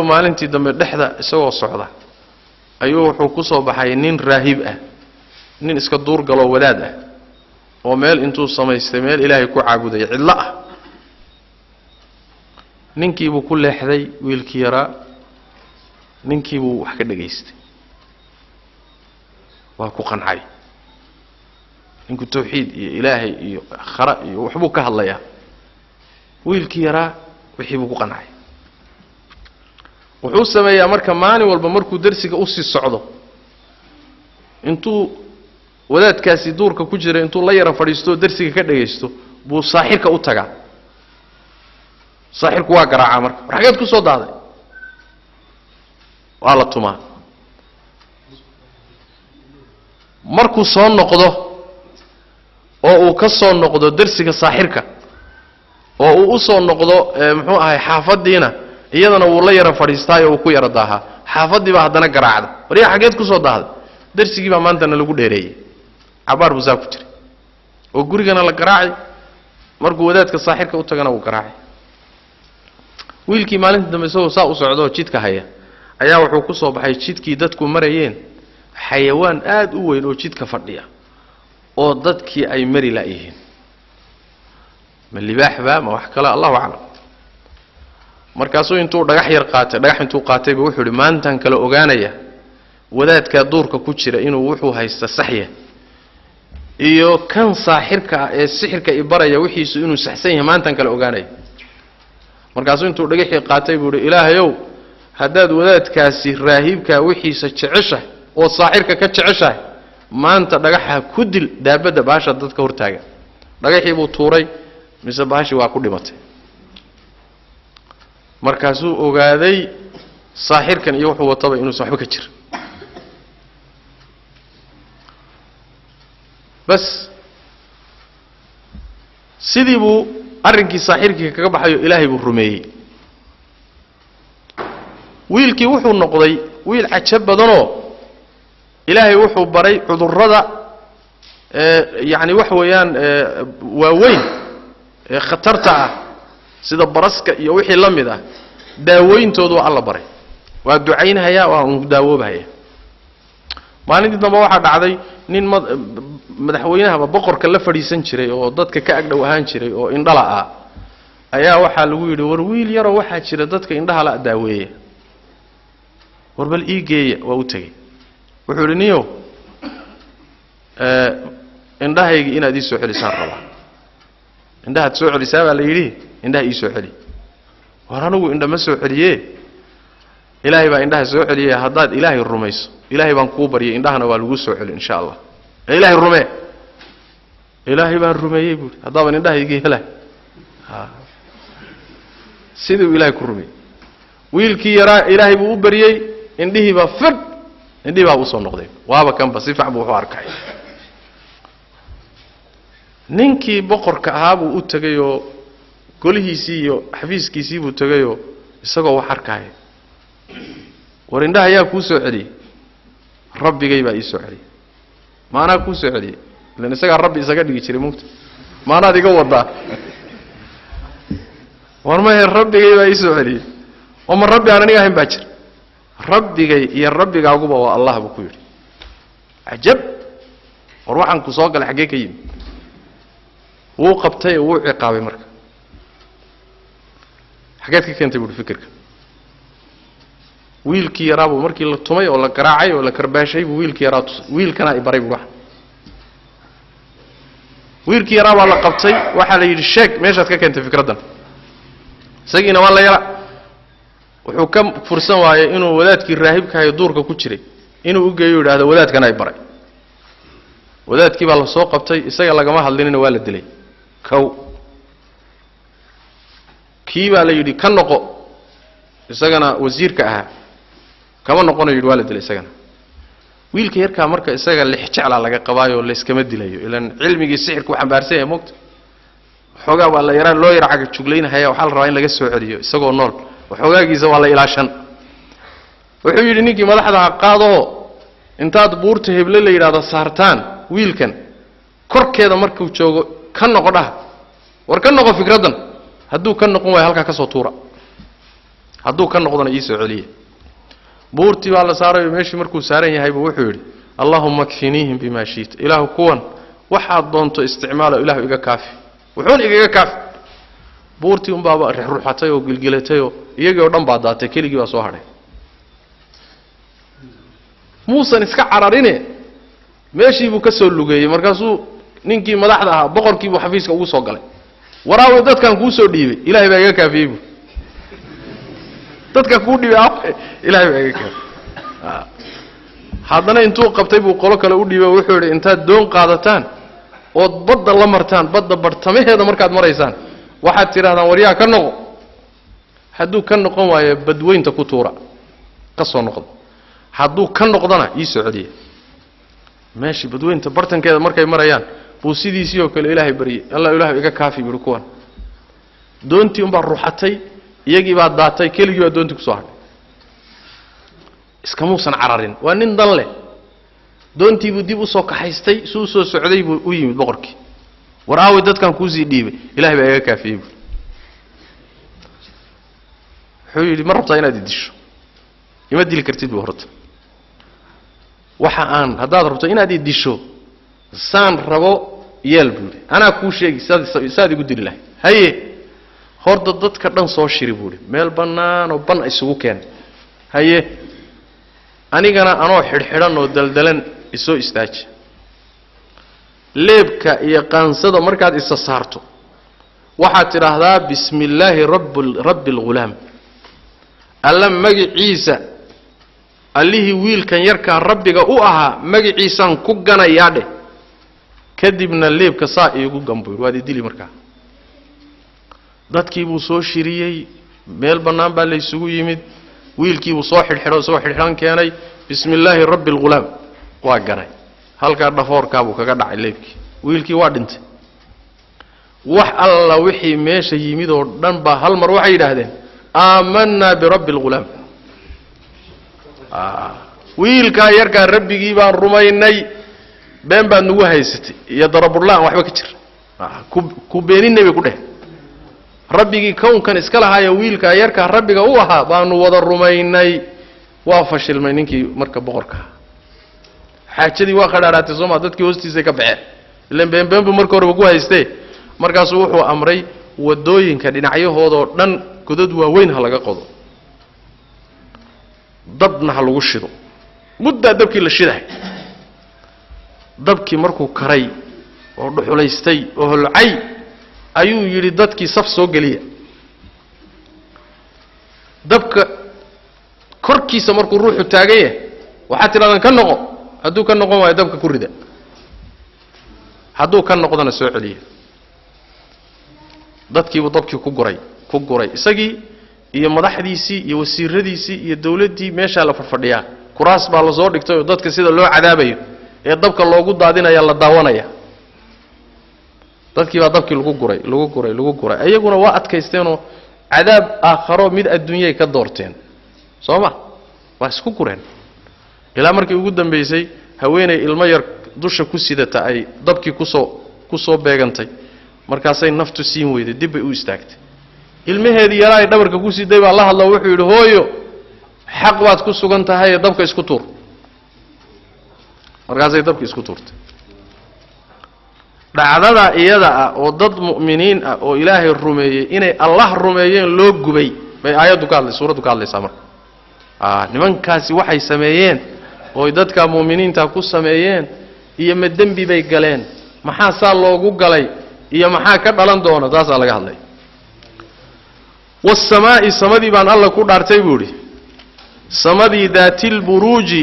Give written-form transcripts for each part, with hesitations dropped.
maalintii dambe dhexda isagoo socda ayuu wuxuu ku soo baxay nin raahib ah nin iska duur galo wadaad ah oo meel intuu samaystay meel ilaahay ku caabuday cidla ah ninkii buu ku leexday wiilkii yaraa ninkii buu wax ka dhageystay waa ku qancay ninku tawxiid iyo ilaahay iyo khara iyo waxbuu ka hadlayaa wiilkii yaraa wixii buu ku qancay wuxuu sameeyaa marka maalin walba markuu darsiga u sii socdo intuu wadaadkaasi duurka ku jira intuu la yara fadhiisto darsiga ka dhageysto buu saaxirka u tagaa saaxirku waa garaaca marka xageed ku soo daaday waa la tumaa markuu soo noqdo oo uu ka soo noqdo darsiga saaxirka oo uu u soo noqdo muxuu ahay xaafadiina iyadana wuu la yara fadhiistaayo uu ku yara daahaa xaafadii baa haddana garaacda wariya xageed ku soo daahday darsigii baa maantana lagu dheereeyay cabaar buu saa ku jiray oo gurigana la garaacay markuu wadaadka saaxirka u tagana uu garaacay wiilkii maalinta dambe isagoo saa u socdo jidka haya ayaa wuxuu ku soo baxay jidkii dadku marayeen xayawaan aad u weyn oo jidka fadhiya oo dadkii ay mari laayihiin ma libaax ba ma wax kale Allahu a'lam markaasuu intuu dhagax yar qaatay dhagax intuu qaatay buu wuxuu maantan kala ogaanaya wadaadka duurka ku jira inuu wuxuu haysta saxiya iyo kan saaxirka ee sixirka ibaraya wixiisu inuu saxsan yahay maantan kala ogaanaya markaasuu intuu dhagaxii qaatay buu ilaahayow haddaad wadaadkaasi raahibka wixiisa jeceshahay oo saaxirka ka jeceshahay maanta dhagaxa ku dil daabada baasha dadka hortaaga dhagaxii buu tuuray mise baashi waa ku dhimatay markaasuu ogaaday saaxirkan iyo wuxuu wataba inuu waxba ka jir bas sidii buu arrinkii saaxirkii kaga baxayo ilaahay buu rumeeyey wiilkii wuxuu noqday wiil cajab badanoo ilaahay wuxuu baray cudurrada yaani wax weeyaan waaweyn ee khatarta ah sida baraska iyo wixii la mid ah daaweyntoodu waa alla baray waa ducaynaya waa daawoobaya maalintii dambe waxa dhacday nin madaxweynaha boqorka la fadhiisan jiray oo dadka ka agdhow ahaan jiray oo indhala ah ayaa waxa lagu yiri war wiil yaro waxa jira dadka indhaha la daaweeya war bal iigeeya waa u tagay wuxuu riniyo indhahayga inaad ii soo celisaan rabaa indhaha soo celisaa baa la yiri indhaha ii soo celi war anigu indhama soo celiye ilaahay baa indhaha soo celiye haddaad ilaahay rumayso ilaahay baan kuu bariyay indhahana waa lagu soo celi insha Allah ilaahay rumee ilaahay baan rumeeyay buu haddaba indhahayga helay sidii ilaahay ku rumey wiilkii yaraa ilaahay buu u bariyay indhihii baa fid indhihii baa u soo noqday waaba kan ba si fiican buu u arkay ninkii boqorka ahaa buu u tagay oo golihiisii iyo xafiiskiisii buu tagay oo isagoo wax arkay war indhaha ayaa ku soo celiyay rabbigay baa ii soo celiyay maana ku soo celiyay lan isaga rabbi isaga dhigi jiray mugta maana adiga wada war ma rabbigay baa ii soo celiyay oo rabbi aan aniga ahayn baa jir rabbigay iyo rabbigaaguba waa Allah buu ku yiri ajab war waxaan ku soo galay xagee ka yimid wuu qabtay wuu ciqaabay marka xageed ka keentay buu fikirka wiilkii yaraabo markii la tumay oo la garaacay oo la karbaashay buu wiilkii yaraa wiilkana ay baray buu wax wiilkii yaraabo la qabtay waxa la yiri sheeg meeshaad ka keentay fikradan sagiina waa la yara wuxuu ka fursan waayay inuu wadaadkii raahibka ay duurka ku jiray inuu u geeyo yiraahdo wadaadkana ay baray wadaadkii baa la soo qabtay isaga lagama hadlinina waa la dilay kow kii baa la yiri ka noqo isagana wasiirka ahaa kama noqonayo yiri waa la dilay isagana wiilka yarka marka isaga lix jecla laga qabaayo la iskama dilayo ilaan cilmigii sixirku xambaarsan yahay moogta xogaa waa la yaraan loo yaraca jugleynaya waxa la rabaa in laga soo celiyo isagoo nool waxogaagiisa waa la ilaashan wuxuu yiri ninkii madaxda qaado intaad buurta heble la yiraahdo saartaan wiilkan korkeeda markuu joogo ka noqodha war ka noqo fikradan hadduu ka noqon way halka ka soo tuura hadduu ka noqdona ii soo celiya buurtii baa la saarayo meeshii markuu saaran yahay buu wuxuu yidhi allahumma kfiniihim bima shiita ilaahu kuwan waxaad doonto isticmaalo ilaahu iga kaafi wuxuuna igaga kaafi buurtii unbaaba ruxatay oo gilgilatay oo iyagii oo dhan baa daatay keligii baa soo hadhay muusan iska cararine meeshii buu ka soo lugeeyey markaasuu ninkii madaxda ahaa boqorkii buu xafiiska ugu soo galay waraawe dadkan kuu soo dhiibay ilaahay baa iga kaafiyey buu dadka kuu dhiibay ilaahay baa iga kaafiyey haddana intuu qabtay buu qolo kale u dhiibay wuxuu yidhi intaad doon qaadataan ood badda la martaan badda bartamaheeda markaad maraysaan waxaad tidhahdaan waryaa ka noqo hadduu ka noqon waayo badweynta ku tuura ka soo noqdo hadduu ka noqdana ii soo celiya meeshii badweynta bartankeeda markay marayaan buu sidiisii oo kale ilaahay baryay allah ilaahu iga kaafi buu kuwan doontii unbaa ruxatay iyagii baa daatay keligii baa doontii ku soo hadhay iska muusan cararin waa nin dan leh doontii buu dib u soo kaxaystay suu soo socday buu u yimid boqorkii war aawi dadkan kuusii dhiibay ilaahay baa iga kaafiyey buu wuxuu yidhi ma rabtaa inaad idisho ima dili kartid buu horta waxa aan haddaad rabto inaad idisho saan rabo yeel buu yidhi anaa kuu sheegi saad igu dili lahay haye horda dadka dhan soo shiri buu yidhi meel bannaan oo ban isugu keenay haye anigana anoo xidhxidhan oo daldalan isoo istaaji leebka iyo qaansada markaad isa saarto waxaad tidhaahdaa bismi illaahi rabbi alghulaam alla magiciisa allihii wiilkan yarkaa rabbiga u ahaa magiciisaan ku ganayaa dheh kadibna leebka saa iigu gambuy waad idili markaa dadkii buu soo shiriyey meel bannaan baa laysugu yimid wiilkii buu soo xidhxidho soo xidhxidhan keenay bismi illaahi rabbi alghulaam waa ganay halkaa dhafoorkaa buu kaga dhacay leebkii wiilkii waa dhintay wax alla wixii meesha yimid oo dhan baa hal mar waxay yidhaahdeen aamanaa birabbi alghulaam wiilkaa yarkaa rabbigii baan rumaynay been baad nagu haysatay iyo darabullaan waxba ka jira ku beeninay bay ku dheh rabbigii kownkan iska lahaayo wiilkaa yarkaa rabbiga u ahaa baanu wada rumaynay waa fashilmay ninkii marka boqorka xaajadii waa qadhaaraatay sooma dadkii hoostiisa ka baxeen ilaan beenbeenbu marka horeba ku haystee markaasuu wuxuu amray wadooyinka dhinacyahoodoo dhan godad waaweyn ha laga qodo dabna ha lagu shido muddaa dabkii la shidahay dabkii markuu karay oo dhuxulaystay oo holcay ayuu yidhi dadkii saf soo geliya dabka korkiisa markuu ruuxu taagan yahay waxaad tidhahdaan ka noqo hadduu ka noqon waayo dabka ku rida hadduu ka noqdona soo celiya dadkiibuu dabkii ku guray isagii iyo madaxdiisii iyo wasiiradiisii iyo dawladdii meeshaa la fadhiyaa kuraas baa la soo dhigtay oo dadka sida loo cadaabayo ee dabka loogu daadinaya la daawanaya dadkii baa dabkii lagu guray ayaguna waa adkaysteenoo cadaab aakharo mid adduunyay ka doorteen soo ma waa isku gureen ilaa markii ugu dambaysay haweenay ilmo yar dusha ku sidata ay dabkii ku soo beegantay markaasay naftu siin weyday dib bay u istaagtay ilmaheedii yaraa ay dhabarka ku siday baa la hadla wuxuu yidhi hooyo xaq baad ku sugan tahay ee dabka isku tuur markaasay dabka isku tuurtay dhacdada iyada ah oo dad mu'miniin ah oo ilaahay rumeeyey inay allah rumeeyeen loo gubay bay aayaddu ka hadlay suuraddu ka hadlaysaa marka nimankaasi waxay sameeyeen oo dadka mu'miniinta ku sameeyeen iyo ma dembi bay galeen maxaa saa loogu galay iyo maxaa ka dhalan doona taasaa laga hadlay wasamaa'i samadii baan alla ku dhaartay buu idhi samadii daatil buruuji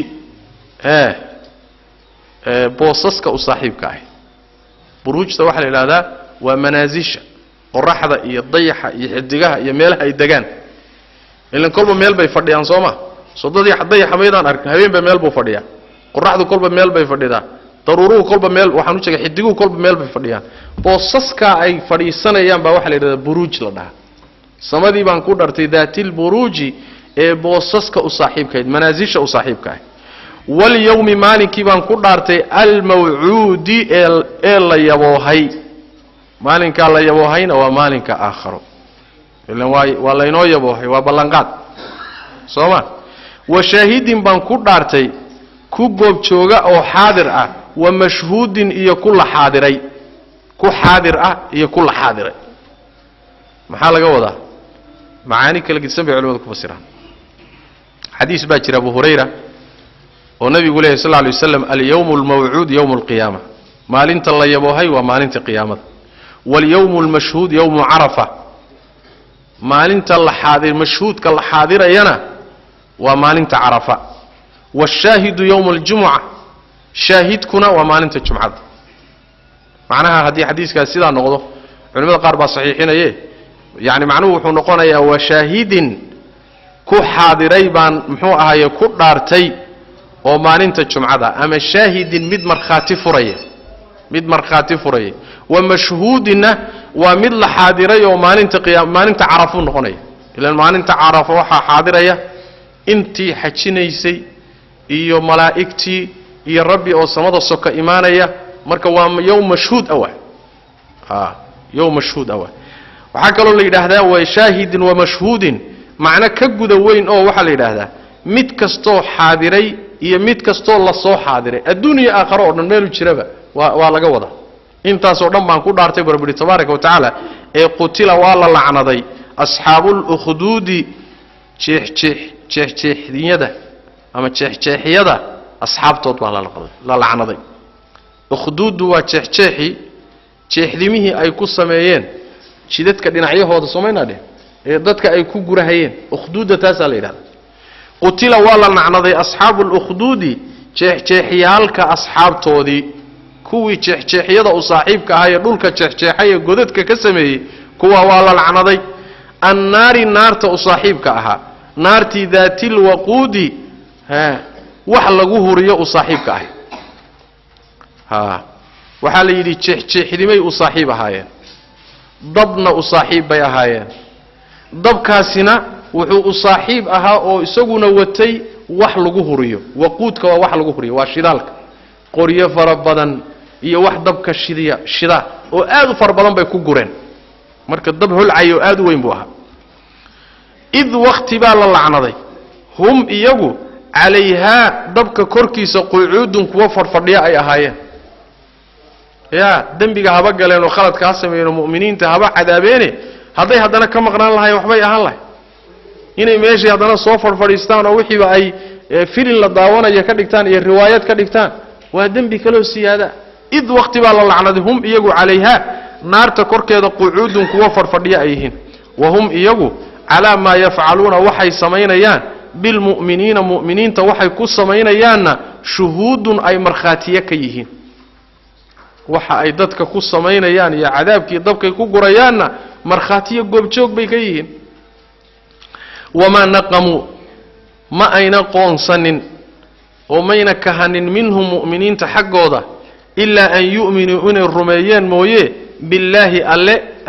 boosaska u saaxiibka ah buruujta waxaa la yidhahdaa waa manaasisha qoraxda iyo dayaxa iyo xidigaha iyo meelaha ay degaan ilan kolba meel bay fadhiyaan soo ma sodadii dayaxa maydaan arkin habeenba meel buu fadhiyaa qoraxdu kolba meel bay fadhidaa daruuruhu kolba meel waxaan u jeegaa xidiguhu kolba meel bay fadhiyaan boosaska ay fadhiisanayaan baa waxaa la yidhahdaa buruuj la dhahaa samadii baan ku dhartay daatil buruuji ee boosaska u saaxiibkahayd manaasisha u saaxiibka ah walyawmi maalinkii baan ku dhaartay almawcuudi ee la yaboohay maalinkaa la yaboohayna waa maalinka aakharo ilan waa laynoo yaboohay waa ballanqaad سوما وشاهد بان كدارتي كوغوب جوغا او حاضر ومشهود iyo كل حاضري كو حاضر iyo كل حاضري maxaa laga wadaa macaani kala gidsan bay culimadu ku fasiraan xadiis baa jira Abu Hurayra oo nabigu leeyahay sallallahu alayhi wasallam al-yawm al-maw'ud yawm al-qiyamah maalinta la yabohay waa maalinta qiyaamada wal yawm al-mashhud yawm arafa maalinta la xaadir mashhuudka la xaadirayana waa maalinta arafa والشاهد يوم الجمعة شاهدكنا ومالنت الجمعة معناها هذه حديث كان سيدا نقضه علماء قاربة صحيحين يعني معنوه نقول يا وشاهد كو حاضري بان محوها يكون دارتي ومالنت الجمعة أما الشاهد مد مرخاتي فرية ومشهودنا ومد حاضري ومالنت قيام مالنت عرفون نقول إلا مالنت عرفوا حاضرية انتي حجينيسي iyo malaa'iktii iyo rabbi oo samada soka iimaanaya marka waa yawm mashhuud yawm mashhuud waxa kale oo la yiraahdaa waa shaahidin wa mashhuudin macna ka guda weyn oo waxa la yiraahdaa mid kasto xaadiray iyo mid kasto la soo xaadiray adduunyo aakhiro oo dhan meel jiraba waa laga wada intaas oo dhan baan ku dhaartay rabbi tabaaraka wa taala ee qutila waa la lacnaday ashaabul ukhdudi jeexjeexdiyada ama jeexjeexiyada asxaabtood baa la lacnaday ukhdud waa jeexdimihii ay ku sameeyeen jidadka dhinacyahooda Soomaaliyeed ee dadka ay ku gurahayeen ukhduda taas la yiraahdo qutila waa la lacnaday asxaabul ukhdudi jeexjeexiyalka asxaabtoodii kuwii jeexjeexiyada u saaxiibka ahaa ee dhulka jeexjeexay godadka ka sameeyay kuwa waa la lacnaday annaari naarta u saaxiibka ahaa naarti daatil waqudi wax lagu huriyo u saaxiibka waxa la yiri jeexjeexdimay u saaxiib ahaayeen dabna u saaxiib bay ahaayeen dabkaasina wuxuu u saaxiib ahaa oo isaguna watay wax lagu huriyo waquudka waa wax lagu huriyo waa shidaalka qoriyo fara badan iyo wax dabka shida oo aad u far badan bay ku gureen marka dab hulcayo aad u weyn buu ahaa id waqti baa la lacnaday hum iyagu عليها دبك كركيس قعود كوا فرفديا اي اهايين يا دنبيغا هبا غلين او خلد ka sameeyeen muuminiinta haba cadaabeen haday hadana ka maqnaan lahay waxbay ahaan lahay inay meeshii hadana soo farfadhiistaan oo wixii ay filin la daawanaya ka dhigtaan iyo riwaayad ka dhigtaan waa dambi kale oo siyaada id waqti baa la lacnadhum iyagu عليها naarta korkeeda qucuudun kuwa farfadhiya ay yihiin wahum iyagu ala ma yafcaluuna waxay sameeyaan بالمؤمنين مؤمنين توحي كسمينيانا شهود أي مرخاتية كيهين وحا أي دادك كسمينيان يا عذابك دبك كقريانا مرخاتية قبجوك بكيهين وما نقموا ما أين قونصن ومين كهن منهم مؤمنين تحقودا إلا أن يؤمنوا أن الرميان مويه بالله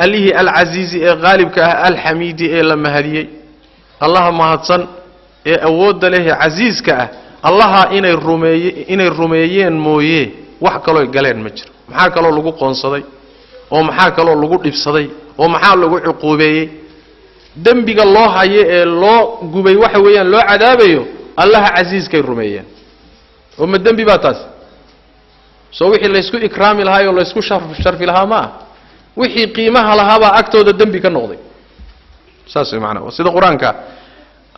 أليه العزيز غالب الحميد لما هديه اللهم هاتسن أود له عزيز كأ الله إن الرميين مويه وحكلوا الجلين مجر محاكلوا لجو قنصدي ومحاكلوا لجو إفصدي ومحاكلوا لجو عقوبي دم بيج الله هي الله جوبي وحويا الله عذابيه الله عزيز كالرميين وما الدم بباتاس سوي اللي يسكو إكرام الهاي ولا يسكو شرف لها ما وحي قيمها لها بأكتود الدم بيك النقضي ساسي معنا وسيد القرآن كا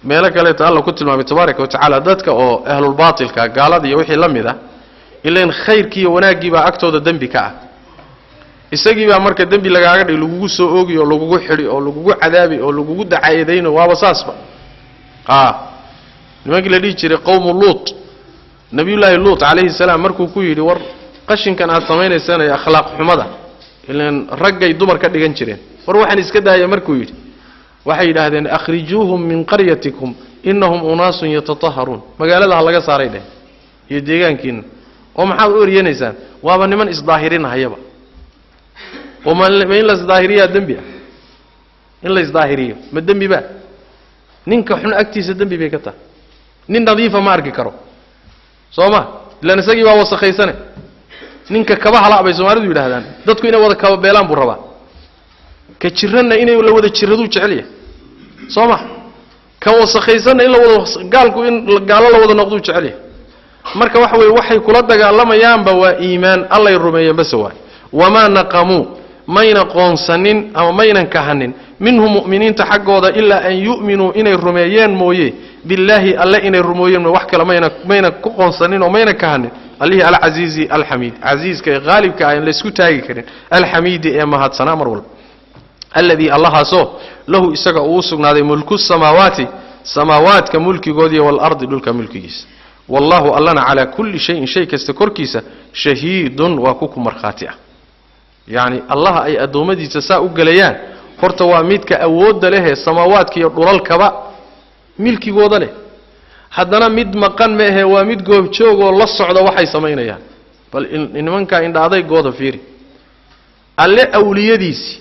meelo kale Allah ku tilmaamay tabaaraka wa taala dadka oo ahlul baatilka gaalada iyo wixii la mid ah ileen khayrkii iyo wanaagii baa agtooda dambi ka ah isagii baa marka dambi lagaaga dhig lagu soo oogiyo lagu xiri oo lagu cadaabi oo lagu dacaayadayno waaba saasba nimankii la dhigi jiray qowm Lut nabiyullaahi Lut alayhi salaam markuu ku yiri war qashinkan aad sameeynaysan ay akhlaaq xumada ileen ragay dumar ka dhigan jireen war waxaan iska daayay markuu yiri waxay yiraahdeen akhrijuhum min qaryatikum innahum unaasun yatatahharun magaalada laga saaray iyo deegaankiina oo maxaad u oriyeenaysaan waaba niman isdaahirinayaba oo ma in la isdaahiriya dambi in la isdaahiriyo ma dambi ba ninka xun agtiisa dambi bay ka tahay nin nadiifa ma arki karo sooma ilaan isagii baa wasakhaysane ninka kaba hala bay Soomaalidu yiraahdaan dadku inay wada kaba beelaan buu rabaa ka jirana inay la wada jiradu jecel yahay sooma kan wasakhaysan in la wada gaalku in gaalo la wada noqdo jecel marka waxa weey waxay kula dagaalamayaanba waa iimaan alla ay rumeeyeen bas waa wama naqamu mayna qoonsanin ama mayna kahanin minhum mu'miniinta xaqooda illa an yu'minu inay rumeeyeen mooyee billahi alla inay rumeeyeen wax kale mayna ku qoonsanin oo mayna kahanin allihi al-azizi al-hamid azizka ghalibka ay la isku taagi karin al-hamid ee mahadsana mar walba alladhi allahaso lahu isaga uu sugnaaday mulku samaawaati mulkigoodii wal ardi dhulka mulkigiisa wallahu allana ala kulli shay kasta korkiisa shahiidun wa kuku markhaati yani allah ay adoomadiisa saa u galayaan horta waa midka awoodda leh samaawaadka iyo dhulalkaba milkigooda leh haddana mid maqan ma ahe waa mid goob joog oo la socda waxay sameynayaan bal nimanka indhaaday gooda fiiri alle awliyadiisi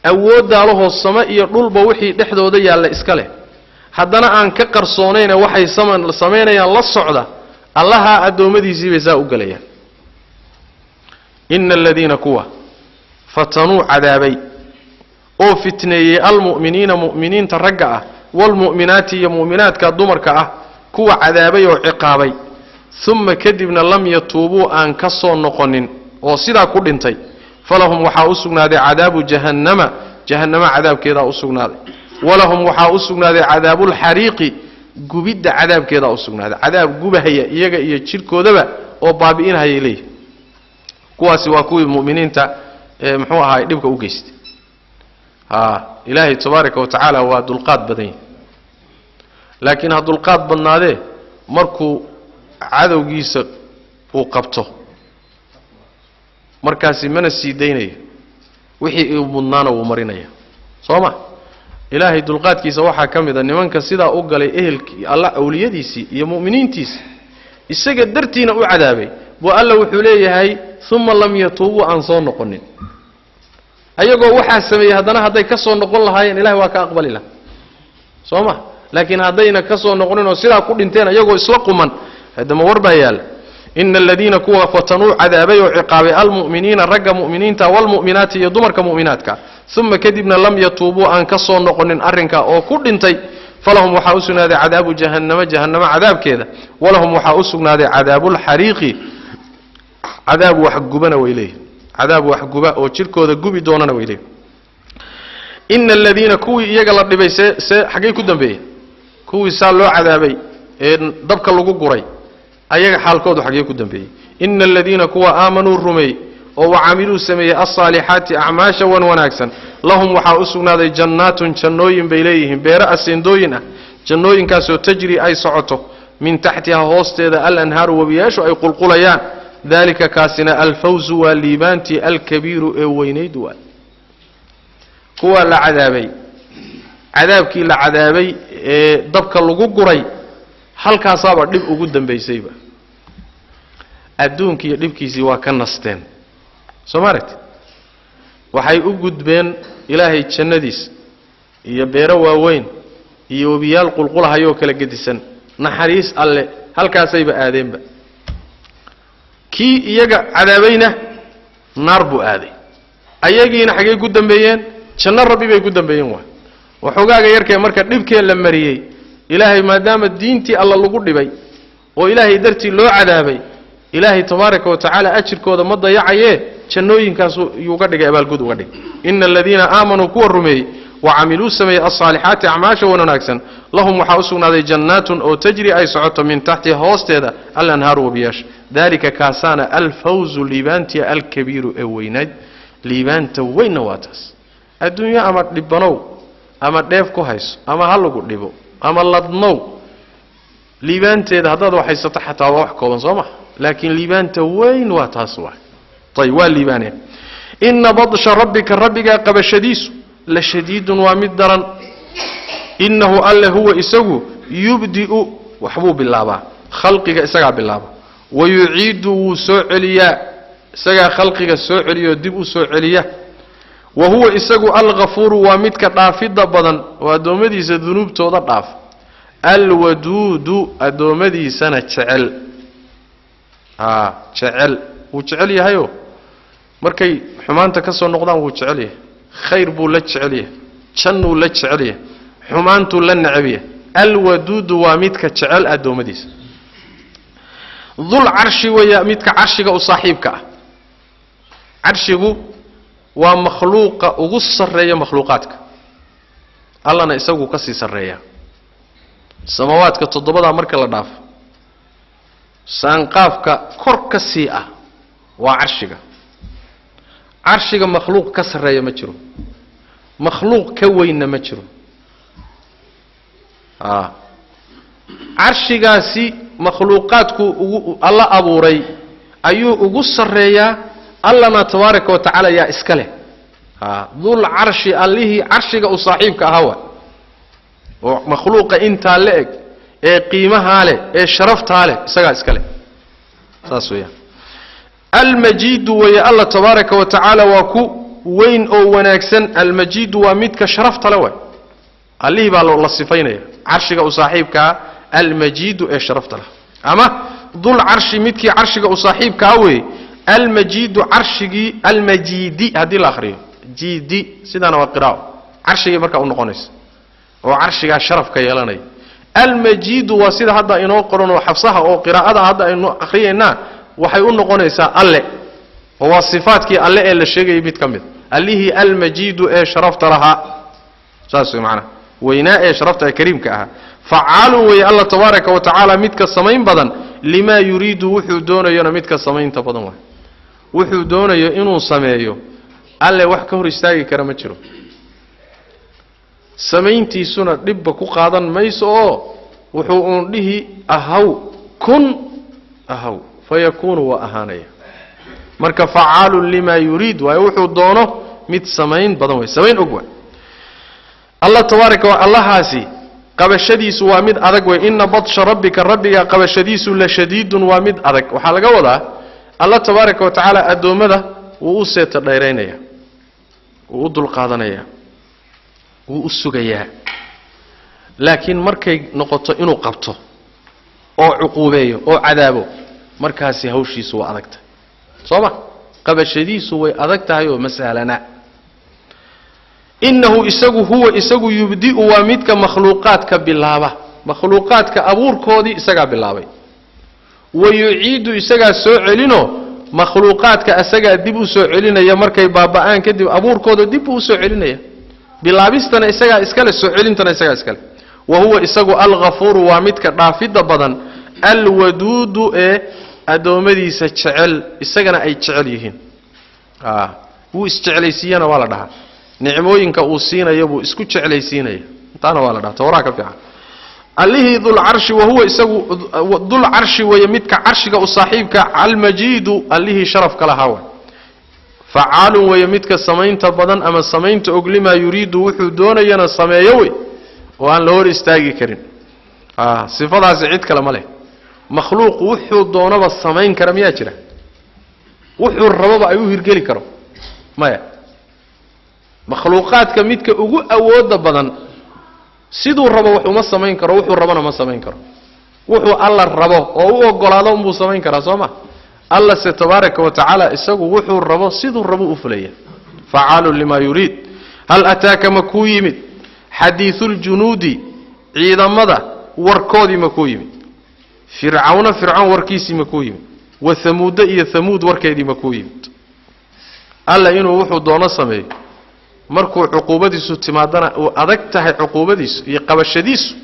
awoodda laho sama iyo dhulba wixii dhexdooda yaalla iska leh haddana aan ka qarsoonayna waxay sameynayaan la socda allaha adoomadiisii bay saa u galayaan innal ladina kuwa fatanuu cadaabay oo fitneeyay almu'miniina mu'miniinta ragga ah walmu'minaati iyo mu'minaadka dumarka ah kuwa cadaabay oo ciqaabay thumma kadibna lam yatuubuu aan ka soo noqonin oo sidaa ku dhintay falahum waxaa u sugnaaday cadaabu jahannama cadaabkeeda u sugnaaday walahum waxaa u sugnaaday cadaabul xariiqi gubidda cadaabkeeda u sugnaaday cadaab gubahaya iyaga iyo jirkoodaba oo baabi'inaya leeyahay kuwaasi waa kuwii mu'miniinta muxuu ahaay dhibka u geystay ilaahay tabaaraka wa tacaala waa dulqaad badan yahay laakiin ha dulqaad badnaadee markuu cadowgiisa uu qabto markaasi mana sii daynayo wixii uu mudnaana uu marinaya sooma ilaahay dulqaadkiisa waxaa ka mid ah nimanka sidaa u galay ehelkii alla awliyadiisii iyo mu'miniintiisa isaga dartiina u cadaabay buu alla wuxuu leeyahay thumma lam yatuubu an soo noqonin ayagoo waxaa sameeyay haddana hadday ka soo noqon lahaayeen ilaahay waa ka aqbali lahaa sooma laakiin haddayna ka soo noqonin oo sidaa ku dhinteen ayagoo isla quman hadama warbaa yaala إن الذين كوا فتنوا عذابي وعقابي المؤمنين رجع مؤمنين والمؤمنات يدمرك مؤمناتك ثم كذبنا لم يتوبوا أن كسروا نقن أرنك أو كل انتي فلهم وحاوسنا ذي عذاب جهنم عذاب كذا ولهم وحاوسنا ذي عذاب الحريق عذاب وحجبنا وإليه عذاب وحجبا وشركوا ذا جوبي دوننا وإليه إن الذين كوا يجعل النبي حقيقة كدم به كوا سالوا عذابي ضبك اللجوء قري ayaga xaalkoodu xagee ku dambeeyay innal ladina kuwa aamanu rumay oo waamilu sameeyay as-salihati a'maasha wan wanaagsan lahum waxa usugnaaday jannatun jannooyin bayleeyeen beera asindooyin ah jannooyinkaas oo tajri ay socoto min tahtiha hoosteeda al-anhar wabiyashu ay qulqulayaan dalika kaasina al-fawz wal-libanti al-kabiru ee weynayd waa kuwa la cadaabay cadaabkii la cadaabay ee dabka lagu guray halkaasaaba dhib ugu dambeysayba adduunka iyo dhibkiisii waa ka nasteen Soomaaliyeed waxay u gudbeen ilaahay jannadiis iyo beero waaweyn iyo wabiyaal qulqulahayo kala gedisan naxariis alle halkaasayba aadeenba kii iyaga cadaabayna naar buu aaday ayagiina xagee ku dambeeyeen janno rabbi bay ku dambeeyeen waxoogaga yarkay marka dhibkeen la mariyay ilaahay maadaama diintii alla lagu dhibay oo ilaahay dartii loo cadaabay ilaahay tabaaraka wa tacaala ajirkooda ma dayacaye jannooyinkaas uu uga dhigay abaalgud uga dhigay innal ladina aamanu kuwa rumeeyay wa amilu samay as-salihati a'maasha wanaagsan lahum waxa usugnaaday jannatun oo tajri ay socoto min tahti hoosteeda al-anhar wabiyash dalika kaasana al-fawzu libanti al-kabiru awaynad libanta waynawatas adduunyo ama dhibanow ama dheef ku hayso ama hal lagu dhibo ama ladnow liibaanteeda haddaad waxaysato xataa wax kooban soo ma laakiin liibaanta weyn waa taas waa tay waa liibaaneen inna badsha rabbika qabashadiisu la shadiidun waa mid daran innahu alla huwa isagu yubdi'u waxbuu bilaabaa khalqiga isagaa bilaaba wayuciidu soo celiya isagaa khalqiga soo celiyo dib u soo celiya وهو إساقو الغفور ومدك دافد بدن وأدومدي سذنوب تودا داف الودود أدومدي سنة شعل شعل وشعل يهيو مركي حمان تكسو النقدان وشعليه خير بو لتشعليه شنو لتشعليه xumaantu la nacabiya alwaduud waa midka jecel adoomadiisa dhul arshi waya midka arshiga u saaxiibka ah arshigu waa makhluuqa ugu sareeya makhluuqaadka allana isagu ka sii sareeya samawaadka toddobada marka la dhaafo saanqaafka kor ka sii ah waa arshiga makhluuq ka sareeya ma jiro makhluuq ka weyna ma jiro arshigaasi makhluuqaadku alla abuuray ayuu ugu sareeyaa allana tabaaraka wa tacaala yaa iska leh dhul arshi allihi arshiga u saaxiibka ahaa oo makhluuqa inta la eg ee qiimaha leh ee sharafta leh isaga iska leh saas weeyaan المجيد ويا الله تبارك وتعالى وكو وين أو وناكسن المجيد ومدك شرفت لوي اللي بالله الله صفينه عرشك وصاحبك المجيد ايش شرفت له اما ذو العرش مدك عرشك وصاحبك وي المجيد عرشك المجيدي هذه الاخرين جيدي سيدنا وقراء عرشك marka uu noqonays oo عرشك شرفك yeelanay المجيد وسيد هذا انو قرن وحفصها او قراءه هذا انو اخرينا waxay u noqonaysaa alle oo sifaadkii alle ee la sheegay mid kamid allihi almajid ee sharafta laha saas macna wayna ee sharafta kariimka ah fa'alu wa alla tabaaraka wa ta'ala midka samayn badan lima yuriidu wuxuu doonayo midka samaynta badan wuxuu doonayo inuu sameeyo alle wax ka hor istaagi kara ma jiro samayntiisuna dibba ku qaadan mayso oo wuxuu uun dhihi ahaw kun ahaw فيكون وأهانيا مرك فعال لما يريد ويوحو دونه مت سمين بدن سمين أقوى الله تبارك والله هاسي قبشديس وامد أدق وإن بطش ربك قبشديس لشديد وامد أدق وحلقة وضع الله تبارك وتعالى أدومده وأسيت الديرينيا وأدو القادنيا وأسوغيا لكن مركي نقطة إنو قبطه أو عقوبيه أو عذابه markaasi hawshiisu waa adagtay sooma qabashadiisu way adagtahay oo masalana innahu isagu yubdi'u wa midka makhluuqaadka bilaaba makhluuqaadka abuurkoodii isaga bilaabay wayuciidu isaga soo celino makhluuqaadka isaga dib u soo celinaya markay baaba'aan kadib abuurkooda dib u soo celinaya bilaabistana isaga iska le soo celintana isaga iska le wa huwa isagu al-ghafuur wa midka dhaafida badan al-wadud adoomadiisa jecel isagana ay jecel yihiin wuu isjeclaysiiyana wala dhaha nicmooyinka uu siinayo buu isku jeclaysiinaya taana wala dhaha tawraa ka fiican allihi dhul arshi wa huwa isagu dhul arshi wa yamidka arshiga u saaxiibka al majid allihi sharaf kala hawa fa'alu wa yamidka samaynta badan ama samaynta oglima yuriidu wuxuu doonayana sameeyo way oo aan la hor istaagi karin sifadaas cid kale ma leh makhluuq wuxuu doonaba samayn kara miyaa jira wuxuu rababa ay u hirgeli karo maya makhluuqaadka midka ugu awooda badan sidoo rabo wuxuu ma samayn karo wuxuu rabana ma samayn karo wuxuu alla rabo oo u ogolaado uu samayn kara sooma alla se tabaaraka wa taala isagu wuxuu rabo sidoo rabo u fulaya fa'alu lima yurid hal ataaka makuyimid hadithul junudi ciidamada warkoodi makuyimid فرعون وركيسي مكويم وثمود إيا ثمود وركيدي مكويم ألا إنه وحو دونا سمي مركو عقوبتيسو تمادنا وأدكتها عقوبتيسو يقبشديسو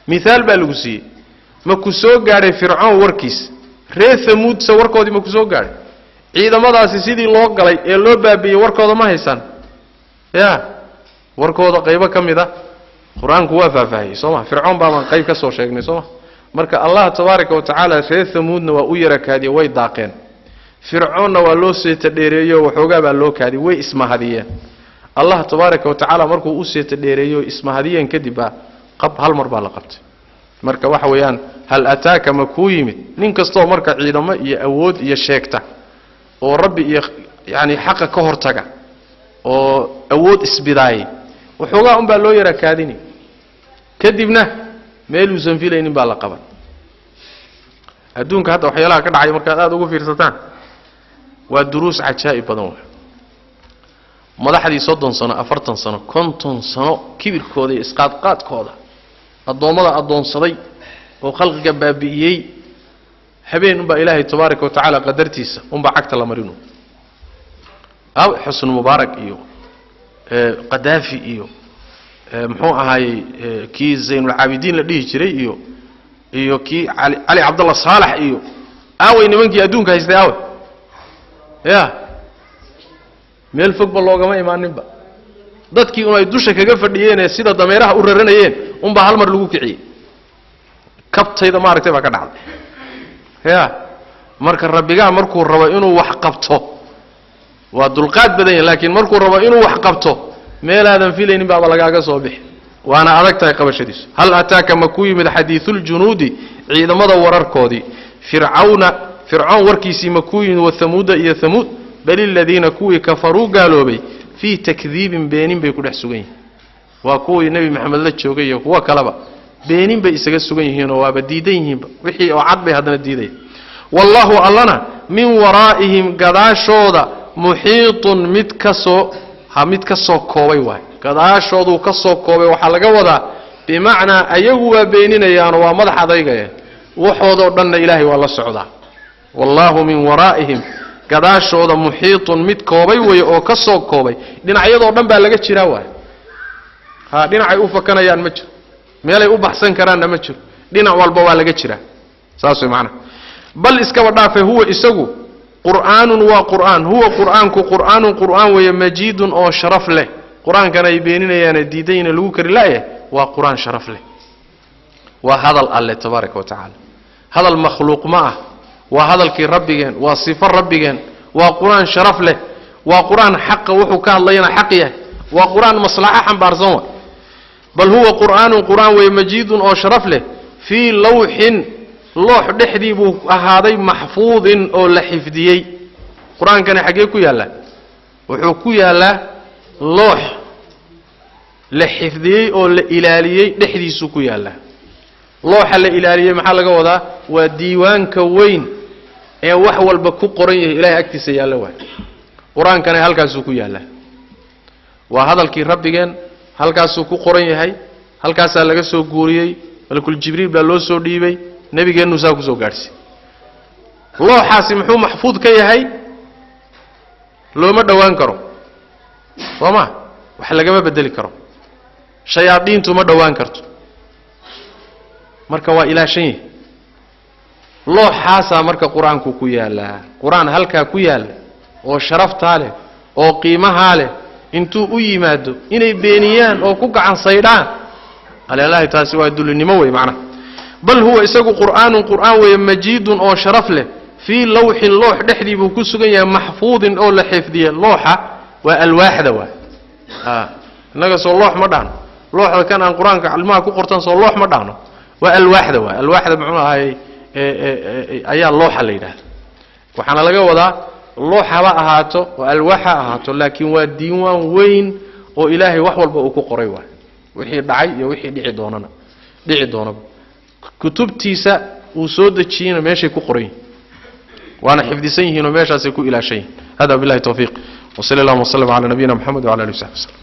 مثال بالوسي مكوسو غاري فرعون وركيس ري ثمود سوركو دي مكوسو غاري إذا ماذا سيدي لو قلي إلو بابي وركو دا ما هيسان يا وركو دا قيبا كم إذا قرآن كوافا فاهي سوما فرعون بابا قيب كسو شاكني سوما marka Allah tabaaraka wa ta'ala reer Thamuudna waa u yarakaadi way daaqeen Fircoonna waa loo seeta dheereeyo waxoogaa baa loo kaadi way ismahadiyeen Allah tabaaraka wa ta'ala markuu u seeta dheereeyo ismahadiyeen kadib qab hal mar baa la qabtay marka waxa weeyaan hal ataaka makuyimid nin kasto marka ciidamo iyo awood iyo sheegta oo rabbi iyo yaani xaq ka hortaga oo awood isbidaay waxoogaa baa loo yarakaadini kadibna meel uu sanfilaynin baa la qaban adduunka hadda waxyaalaha ka dhacay marka aad ugu fiirsataan waa duruus cajaa'ib badan madaxdii 30 sano 40 sano 50 sano kibirkooda iyo isqaadqaadkooda adoomada adoonsaday oo khalqiga baabi'iyay habeen unba ilaahay tabaaraka wa tacaala qadartiisa unba cagta la marino aw xusn mubaarak iyo qadaafi iyo muxuu ahaay kii zaynul aabidiin la dhihi jiray iyo kii ali abdullah saalax iyo aaway nimankii adduunka haystay aaway ya meel fog ba loogama imaaninba dadkii oo ay dusha kaga fadhiyeen sida dameeraha u raranayeen unba hal mar lagu kiciyay kabtayda maaragtay ba ka dhacday ya marka rabbiga markuu rabo inuu wax qabto waa dulqaad badan yahay laakiin markuu rabo inuu wax qabto meel aadan filaynin baa lagaaga soo bixi waana adagtahay qabashadiisu hal ataaka makuyi mid hadithul junudi ciidamada wararkoodii fir'aun warkiisii makuyi wa thamuda iyo thamud bal alladheena kuwi kafaru gaalobay fi takdhibin beenin bay ku dhex sugan yihiin waa kuwii nabi maxamed la joogay iyo kuwa kaleba beenin bay isaga sugan yihiin oo waaba diidan yihiin wixii oo cad bay hadana diiday wallahu allana min waraa'ihim gadaashooda muhiitun mid kasoo koobay waay gadaashoodu kasoo koobay waxa laga wadaa bimaana ayagu waa beeninayaan waa madax adaygaya waxoodo dhanna ilaahay waa la socdaa wallahu min waraa'ihim gadaashooda muhiitun mid koobay way oo kasoo koobay dhinacyadoo dhan baa laga jiraa waay dhinacay u fakanayaan ma jiro meelay u baxsan karaan ma jiro dhinac walba waa laga jiraa saas way macna bal iskaba dhaafay huwa isagu qur'aanun wa qur'aan huwa qur'aanku qur'aanun qur'aan way majiidun oo sharaf leh qur'aankana ay beeninayaan diidayna lagu kari laaye waa qur'aan sharaf leh wa hadal alle tabaaraka wa taala hadal makhluuq ma ah wa hadalkii rabbigeen waa sifo rabbigeen waa qur'aan sharaf leh waa qur'aan xaq wuxuu ka hadlayna xaq yahay waa qur'aan maslaxa xambaarsan wa bal huwa qur'aanun qur'aan way majiidun oo sharaf leh fi lawhin loox dhexdii buu ahaaday mahfuudin oo la xifdiyay quraankana xagee ku yaala wuxuu ku yaala loox la xifdiyay oo la ilaaliyay dhexdiisu ku yaala looxa la ilaaliyay maxaa laga wadaa waa diiwaanka weyn ee wax walba ku qoran yahay ilaahay agtiisa yaala waa quraankana halkaas ku yaala waa hadalkii rabbigeen halkaas ku qoran yahay halkaas laga soo guuriyay malakul jibriil baa loo soo dhiibay nabigeenu saa ku soo gaarsi looxaasi muxuu mahfuud ka yahay looma dhawaan karo wama wax laga ma bedeli karo shayaadiintu ma dhawaan karto marka waa ilaashan looxaasa marka quraanku ku yaala quraan halka ku yaala oo sharafta leh oo qiimaha leh intuu u yimaado inay beeniyaan oo ku gacan saydaan alaahi taasi waa dulinimo way macna bal huwa isagu qur'aan way majiidun oo sharaf leh fi lawhin loox dhexdii buu ku sugan yahay mahfuudin oo la xifdiyay looxa waa alwaaxda waa naga soo loox ma dhaano looxda kan aan quraanka ilmaha ku qortan soo loox ma dhaano waa alwaaxda waa alwaaxda macnaheedu ayaa looxa la yiraahdo waxaana laga wadaa looxa ba ahaato oo alwaaxa ahaato laakiin waa diiwaan weyn oo ilaahay wax walba uu ku qoray waa wixii dhacay iyo wixii dhici doona kutubtiisa uu soo dajiyay meeshay ku qoray waana xifdisan yihiin oo meeshaas ay ku ilaashay hada billahi tawfiiq wa sallallahu wa sallam ala nabiyina muhammad wa ala alihi wa sahbihi